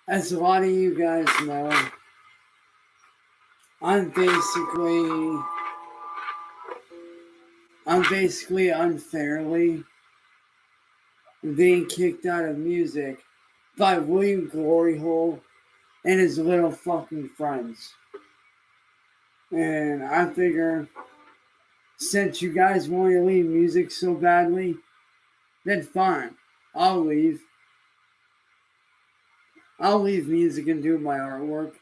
As a lot of you guys know, I'm basically unfairly being kicked out of music by William Gloryhole and his little fucking friends. And I figure, since you guys want to leave music so badly, then fine, I'll leave. I'll leave music and do my artwork.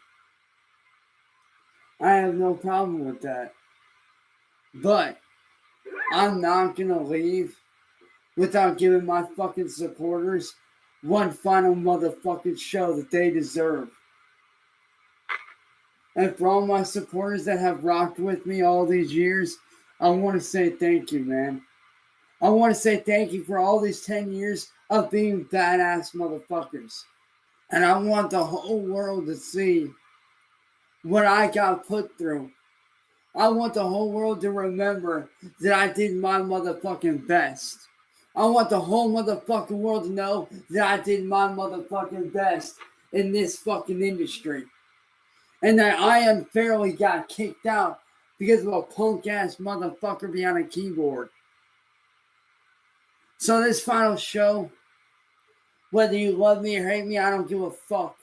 I have no problem with that. But I'm not gonna leave without giving my fucking supporters one final motherfucking show that they deserve. And for all my supporters that have rocked with me all these years, I want to say thank you, man. I want to say thank you for all these 10 years of being badass motherfuckers. And I want the whole world to see what I got put through. I want the whole world to remember that I did my motherfucking best. I want the whole motherfucking world to know that I did my motherfucking best in this fucking industry. And that I unfairly got kicked out because of a punk ass motherfucker behind a keyboard. So this final show, whether you love me or hate me, I don't give a fuck.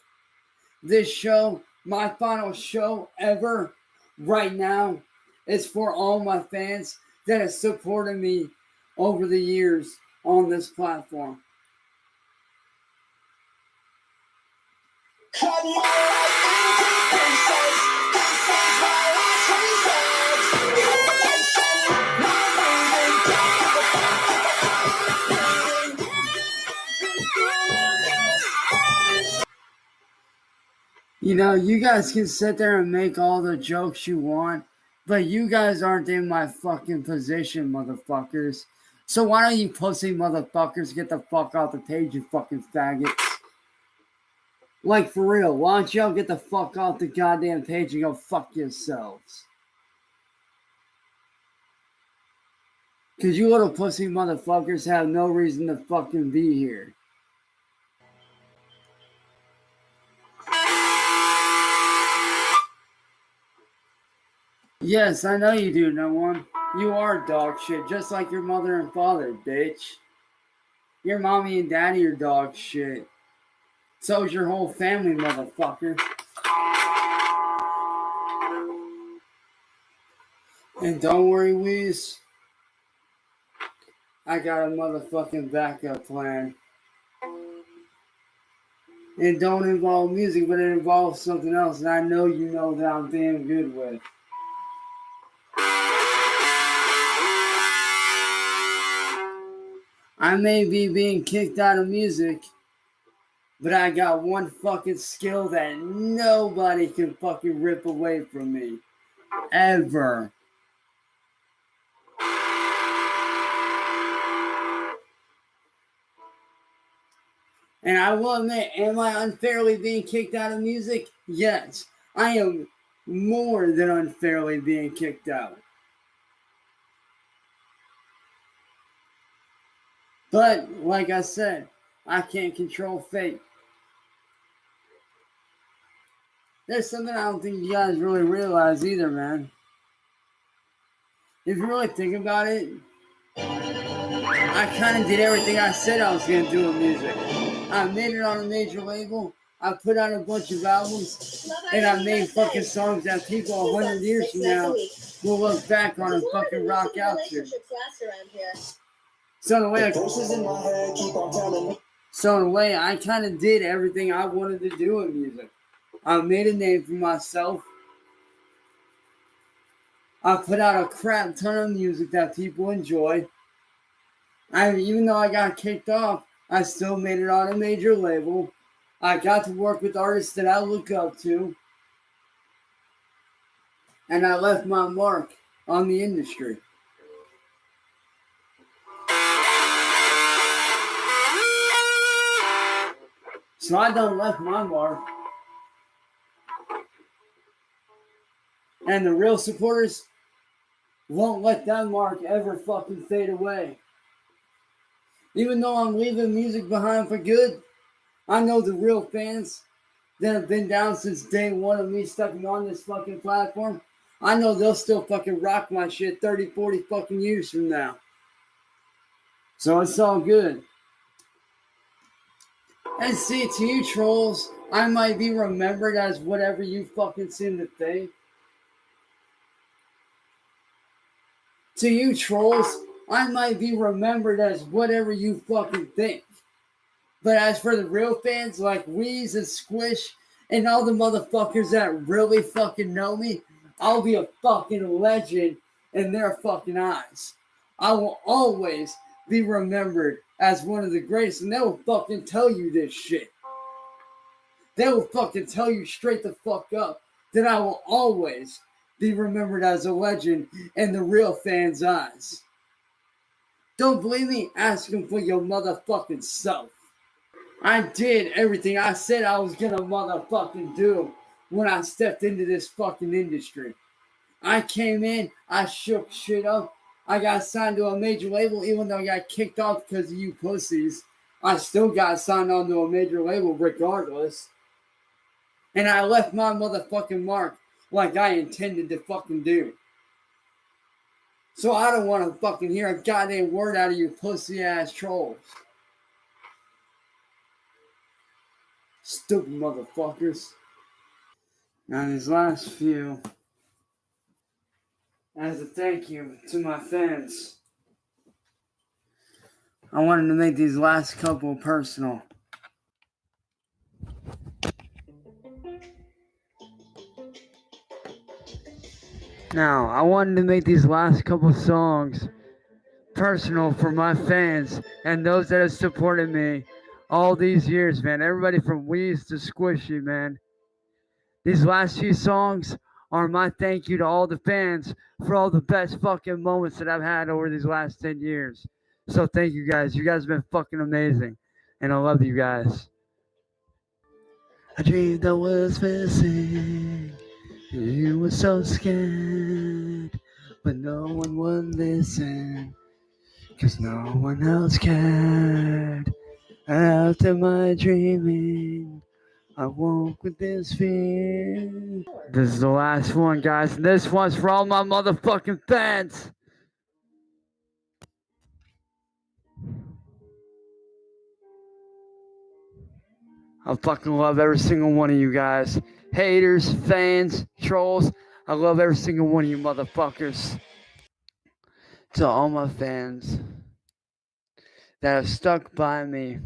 This show, my final show ever, right now, is for all my fans that have supported me over the years on this platform. You know, you guys can sit there and make all the jokes you want, but you guys aren't in my fucking position, motherfuckers. So why don't you pussy motherfuckers get the fuck off the page, you fucking faggots? Like, for real, why don't y'all get the fuck off the goddamn page and go fuck yourselves? Because you little pussy motherfuckers have no reason to fucking be here. Yes, I know you do, no one. You are dog shit, just like your mother and father, bitch. Your mommy and daddy are dog shit. So is your whole family, motherfucker. And don't worry, Weez. I got a motherfucking backup plan. It don't involve music, but it involves something else, and I know you know that I'm damn good with. I may be being kicked out of music, but I got one fucking skill that nobody can fucking rip away from me. Ever. And I will admit, am I unfairly being kicked out of music? Yes. I am more than unfairly being kicked out. But, like I said, I can't control fate. There's something I don't think you guys really realize either, man. If you really think about it, I kind of did everything I said I was going to do with music. I made it on a major label. I put out a bunch of albums. And I made fucking songs that people 100 years from now will look back on and fucking rock out to. So in a way, I kind of did everything I wanted to do in music. I made a name for myself. I put out a crap ton of music that people enjoy. Even though I got kicked off, I still made it on a major label. I got to work with artists that I look up to. And I left my mark on the industry. So I done left my mark. And the real supporters won't let that mark ever fucking fade away. Even though I'm leaving music behind for good, I know the real fans that have been down since day one of me stepping on this fucking platform, I know they'll still fucking rock my shit 30, 40 fucking years from now. So it's all good. And see, to you trolls, I might be remembered as whatever you fucking seem to think. To you trolls, I might be remembered as whatever you fucking think. But as for the real fans like Wheeze and Squish and all the motherfuckers that really fucking know me, I'll be a fucking legend in their fucking eyes. I will always be remembered as one of the greatest, and they will fucking tell you this shit. They will fucking tell you straight the fuck up that I will always be remembered as a legend in the real fans' eyes. Don't believe me? Ask them for your motherfucking self. I did everything I said I was gonna motherfucking do when I stepped into this fucking industry. I came in, I shook shit up. I got signed to a major label, even though I got kicked off because of you pussies. I still got signed onto a major label regardless. And I left my motherfucking mark like I intended to fucking do. So I don't want to fucking hear a goddamn word out of you pussy ass trolls. Stupid motherfuckers. Now these last few, as a thank you to my fans, I wanted to make these last couple personal. Now, I wanted to make these last couple songs personal for my fans and those that have supported me all these years, man. Everybody from Wheeze to Squishy, man. These last few songs are my thank you to all the fans for all the best fucking moments that I've had over these last 10 years. So thank you guys. You guys have been fucking amazing. And I love you guys. I dreamed I was missing. You were so scared, but no one would listen, 'cause no one else cared. After my dreaming, I woke with this fear. This is the last one, guys, and this one's for all my motherfucking fans. I fucking love every single one of you guys. Haters, fans, trolls. I love every single one of you motherfuckers. To all my fans that have stuck by me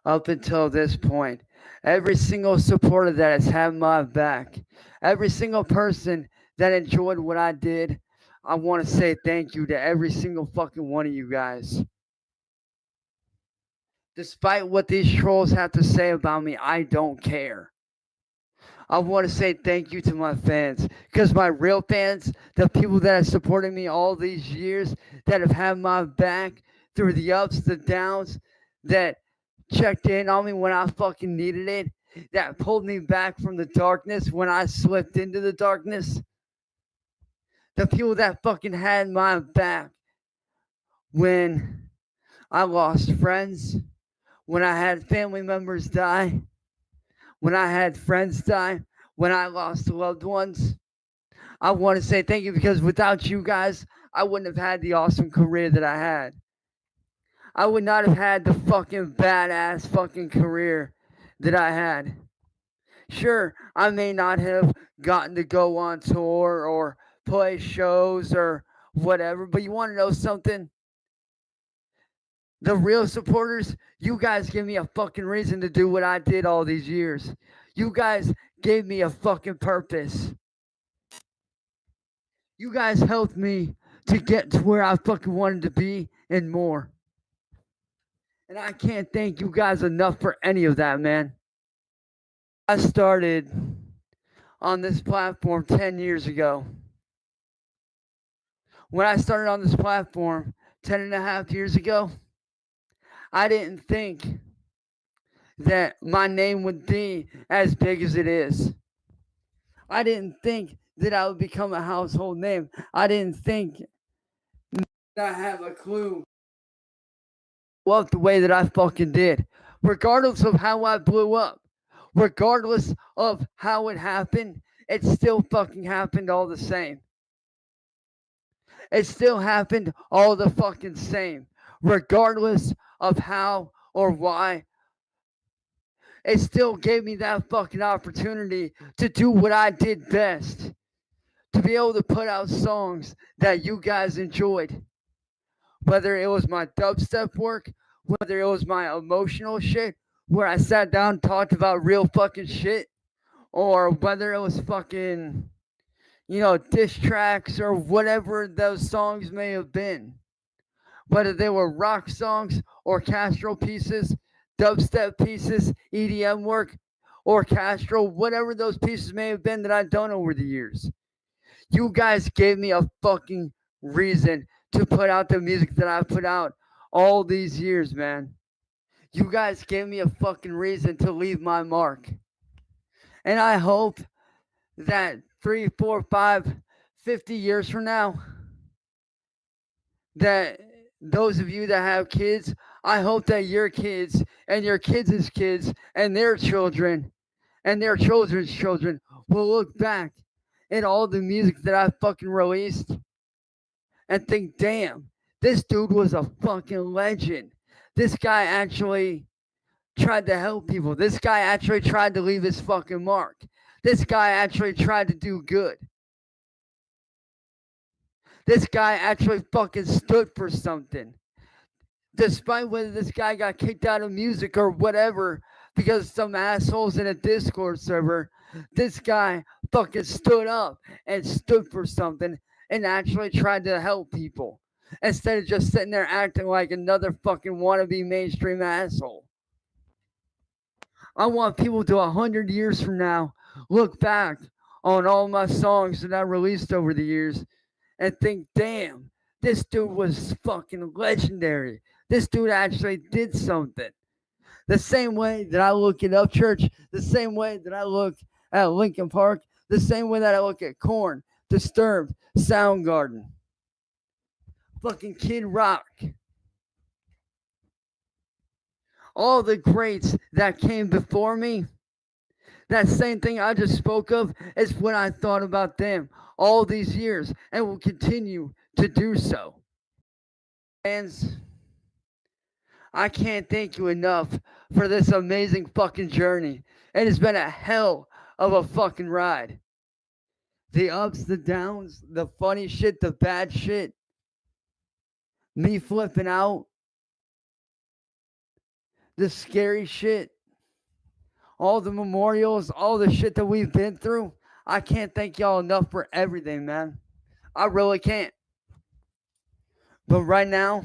up until this point, every single supporter that has had my back, every single person that enjoyed what I did, I want to say thank you to every single fucking one of you guys. Despite what these trolls have to say about me, I don't care. I want to say thank you to my fans, because my real fans, the people that have supported me all these years, that have had my back through the ups, the downs, that checked in on me when I fucking needed it, that pulled me back from the darkness when I slipped into the darkness, the people that fucking had my back when I lost friends, when I had family members die, when I had friends die, when I lost loved ones. I want to say thank you, because without you guys, I wouldn't have had the awesome career that I had. I would not have had the fucking badass fucking career that I had. Sure, I may not have gotten to go on tour or play shows or whatever, but you want to know something? The real supporters, you guys give me a fucking reason to do what I did all these years. You guys gave me a fucking purpose. You guys helped me to get to where I fucking wanted to be and more. And I can't thank you guys enough for any of that, man. I started on this platform 10 years ago. When I started on this platform 10 and a half years ago, I didn't think that my name would be as big as it is. I didn't think that I would become a household name. I didn't think that I have a clue. Well, the way that I fucking did, regardless of how I blew up, regardless of how it happened, it still fucking happened all the same. It still happened all the fucking same, regardless of how or why. It still gave me that fucking opportunity to do what I did best, to be able to put out songs that you guys enjoyed. Whether it was my dubstep work, whether it was my emotional shit, where I sat down and talked about real fucking shit, or whether it was fucking, diss tracks or whatever those songs may have been. Whether they were rock songs, orchestral pieces, dubstep pieces, EDM work, orchestral, whatever those pieces may have been that I've done over the years. You guys gave me a fucking reason to put out the music that I put out all these years, man. You guys gave me a fucking reason to leave my mark. And I hope that 3, 4, 5, 50 years from now, that those of you that have kids, I hope that your kids and your kids' kids and their children and their children's children will look back at all the music that I fucking released and think, damn, this dude was a fucking legend. This guy actually tried to help people. This guy actually tried to leave his fucking mark. This guy actually tried to do good. This guy actually fucking stood for something. Despite whether this guy got kicked out of music or whatever because some assholes in a Discord server, this guy fucking stood up and stood for something and actually tried to help people instead of just sitting there acting like another fucking wannabe mainstream asshole. I want people to 100 years from now look back on all my songs that I released over the years and think, damn, this dude was fucking legendary. This dude actually did something. The same way that I look at Upchurch, the same way that I look at Linkin Park, the same way that I look at Korn, Disturbed, Soundgarden, fucking Kid Rock. All the greats that came before me, that same thing I just spoke of is what I thought about them all these years and will continue to do so. Fans, I can't thank you enough for this amazing fucking journey. It has been a hell of a fucking ride. The ups, the downs, the funny shit, the bad shit, me flipping out, the scary shit, all the memorials, all the shit that we've been through. I can't thank y'all enough for everything, man. I really can't. But right now,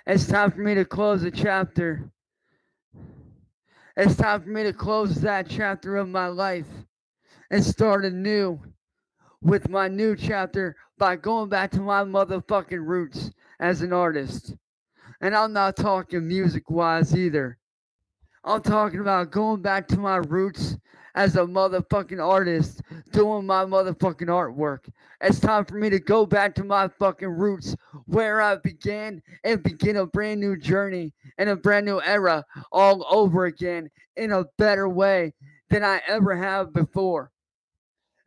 it's time for me to close a chapter. It's time for me to close that chapter of my life and start anew with my new chapter by going back to my motherfucking roots as an artist. And I'm not talking music-wise either. I'm talking about going back to my roots as a motherfucking artist doing my motherfucking artwork. It's time for me to go back to my fucking roots where I began and begin a brand new journey and a brand new era all over again in a better way than I ever have before.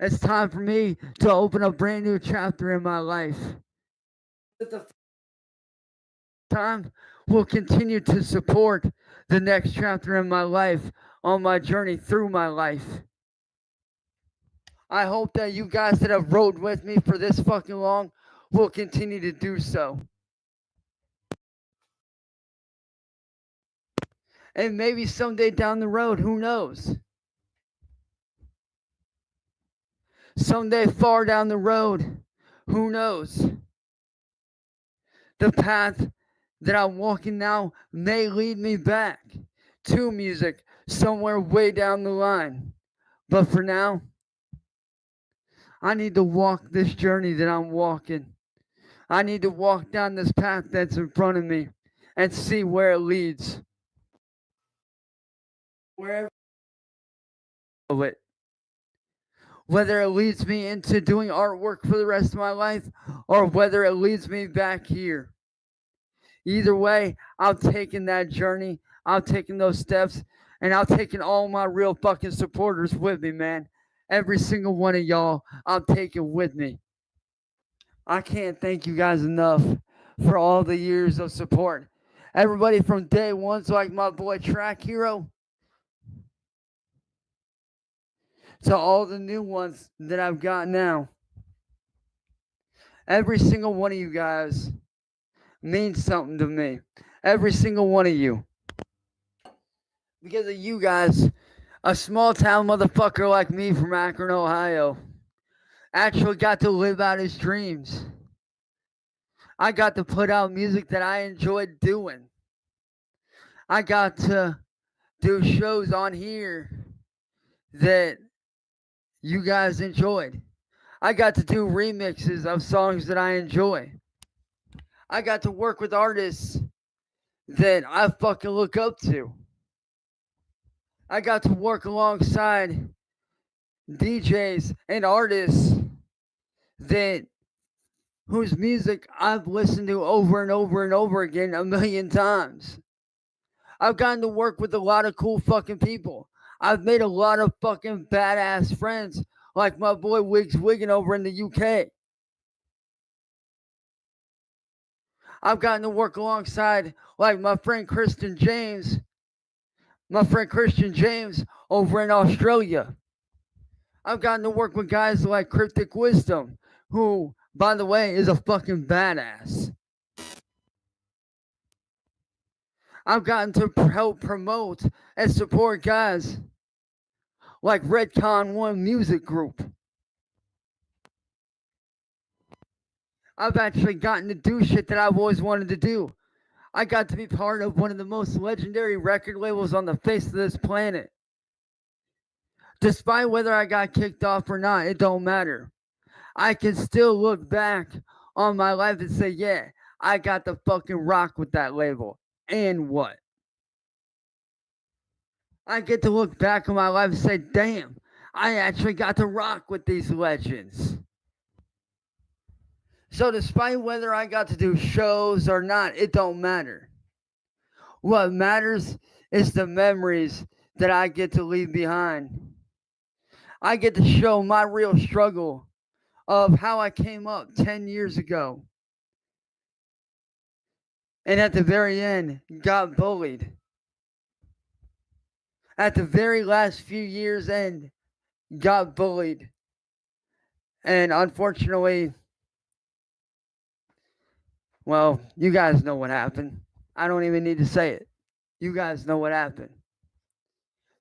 It's time for me to open a brand new chapter in my life. Time will continue to support the next chapter in my life on my journey through my life. I hope that you guys that have rode with me for this fucking long will continue to do so. And maybe someday down the road, who knows? Someday far down the road, who knows? The path that I'm walking now may lead me back to music somewhere way down the line. But for now, I need to walk this journey that I'm walking. I need to walk down this path that's in front of me and see where it leads. Wherever it. Whether it leads me into doing artwork for the rest of my life or whether it leads me back here. Either way, I'm taking that journey. I'm taking those steps And I'm taking all my real fucking supporters with me, man. Every single one of y'all, I'm taking with me. I can't thank you guys enough for all the years of support. Everybody from day one, so like my boy Track Hero, to all the new ones that I've got now. Every single one of you guys means something to me. Every single one of you. Because of you guys, a small town motherfucker like me from Akron, Ohio, actually got to live out his dreams. I got to put out music that I enjoyed doing. I got to do shows on here that you guys enjoyed. I got to do remixes of songs that I enjoy. I got to work with artists that I fucking look up to. I got to work alongside DJs and artists that whose music I've listened to over and over and over again a million times. I've gotten to work with a lot of cool fucking people. I've made a lot of fucking badass friends, like my boy Wiggs Wiggin over in the UK. I've gotten to work alongside like my friend Christian James over in Australia. I've gotten to work with guys like Cryptic Wisdom, who, by the way, is a fucking badass. I've gotten to help promote and support guys like Redcon One Music Group. I've actually gotten to do shit that I've always wanted to do. I got to be part of one of the most legendary record labels on the face of this planet. Despite whether I got kicked off or not, it don't matter. I can still look back on my life and say, yeah, I got to fucking rock with that label. And what? I get to look back on my life and say, damn, I actually got to rock with these legends. So despite whether I got to do shows or not, it don't matter. What matters is the memories that I get to leave behind. I get to show my real struggle of how I came up 10 years ago. And at the very end, got bullied. At the very last few years end, got bullied. And unfortunately, well, you guys know what happened. I don't even need to say it. You guys know what happened.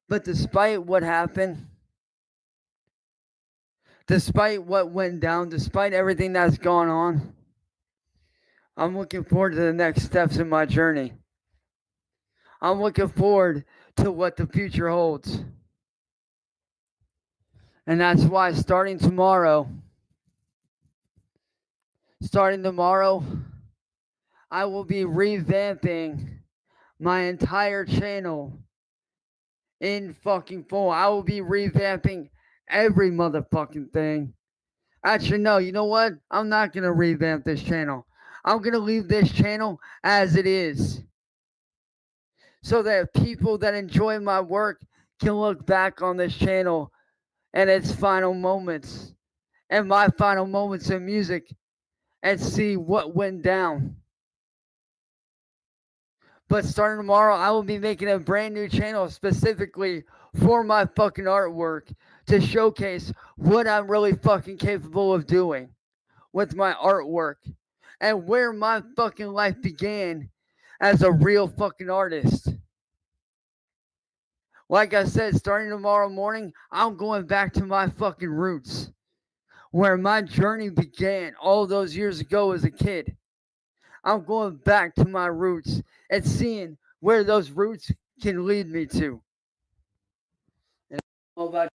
But despite what happened, despite what went down, despite everything that's gone on, I'm looking forward to the next steps in my journey. I'm looking forward to what the future holds. And that's why starting tomorrow, I will be revamping my entire channel in fucking full. I will be revamping every motherfucking thing. Actually, no, you know what? I'm not going to revamp this channel. I'm going to leave this channel as it is, so that people that enjoy my work can look back on this channel and its final moments and my final moments in music and see what went down. But starting tomorrow, I will be making a brand new channel specifically for my fucking artwork to showcase what I'm really fucking capable of doing with my artwork and where my fucking life began as a real fucking artist. Like I said, starting tomorrow morning, I'm going back to my fucking roots, where my journey began all those years ago as a kid. I'm going back to my roots and seeing where those roots can lead me to. And I don't know about,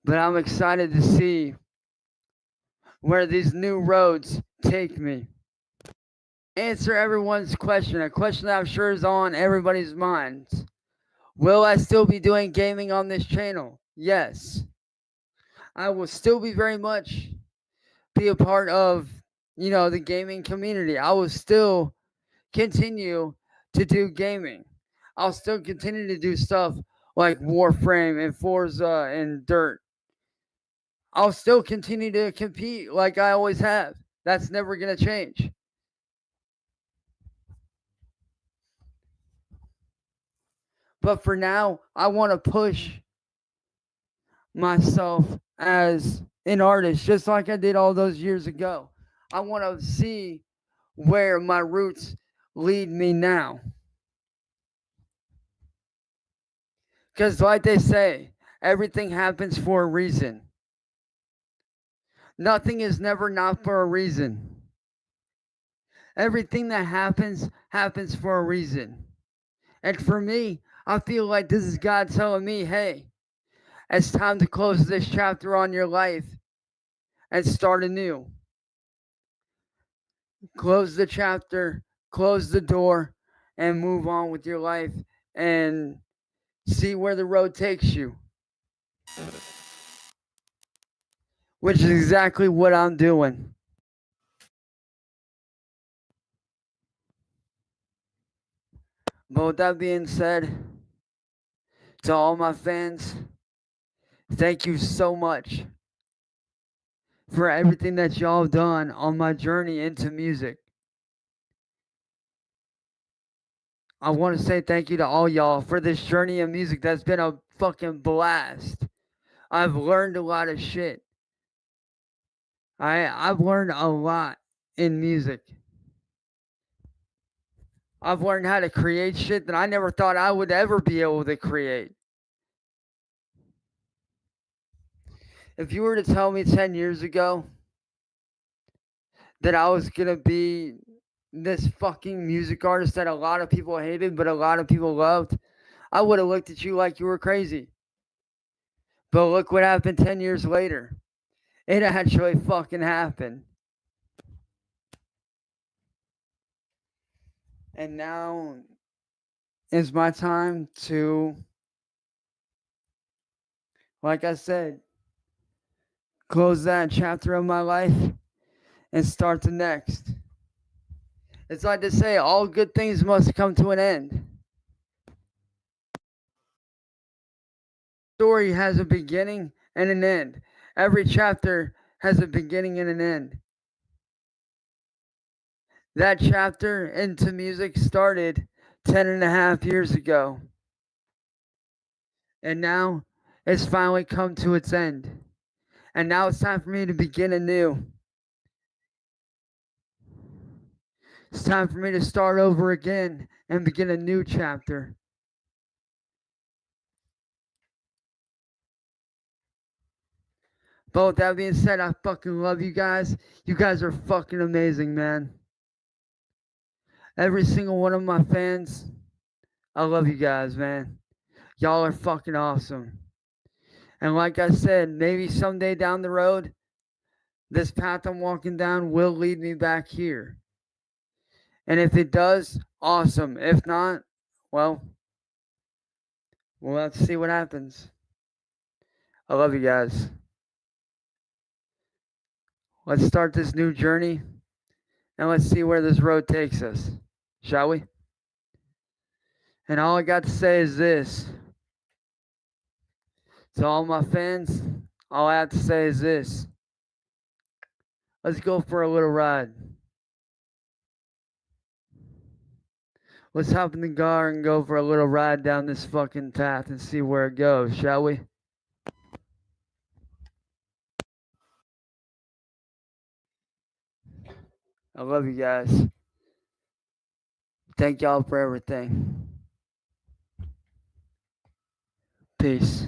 but I'm excited to see where these new roads take me. Answer everyone's question, a question that I'm sure is on everybody's minds. Will I still be doing gaming on this channel? Yes. I will still be very much be a part of, the gaming community. I will still continue to do gaming. I'll still continue to do stuff like Warframe and Forza and Dirt. I'll still continue to compete like I always have. That's never going to change. But for now, I want to push myself as an artist, just like I did all those years ago. I want to see where my roots lead me now. Because, like they say, everything happens for a reason. Nothing is never not for a reason. Everything that happens for a reason. And for me, I feel like this is God telling me, hey, it's time to close this chapter on your life and start anew. Close the chapter, close the door, and move on with your life and see where the road takes you. Which is exactly what I'm doing. But with that being said, to all my fans, thank you so much for everything that y'all have done on my journey into music. I want to say thank you to all y'all for this journey of music that's been a fucking blast. I've learned a lot of shit. I've learned a lot in music. I've learned how to create shit that I never thought I would ever be able to create. If you were to tell me 10 years ago that I was going to be this fucking music artist that a lot of people hated, but a lot of people loved, I would have looked at you like you were crazy. But look what happened 10 years later. It actually fucking happened. And now is my time to, like I said, close that chapter of my life and start the next. It's like to say, all good things must come to an end. Story has a beginning and an end. Every chapter has a beginning and an end. That chapter into music started 10.5 years ago. And now it's finally come to its end. And now it's time for me to begin anew. It's time for me to start over again and begin a new chapter. But with that being said, I fucking love you guys. You guys are fucking amazing, man. Every single one of my fans, I love you guys, man. Y'all are fucking awesome. And like I said, maybe someday down the road, this path I'm walking down will lead me back here. And if it does, awesome. If not, well, we'll have to see what happens. I love you guys. Let's start this new journey and let's see where this road takes us, shall we? And all I got to say is this. To all my fans, all I have to say is this. Let's go for a little ride. Let's hop in the car and go for a little ride down this fucking path and see where it goes, shall we? I love you guys. Thank y'all for everything. Peace.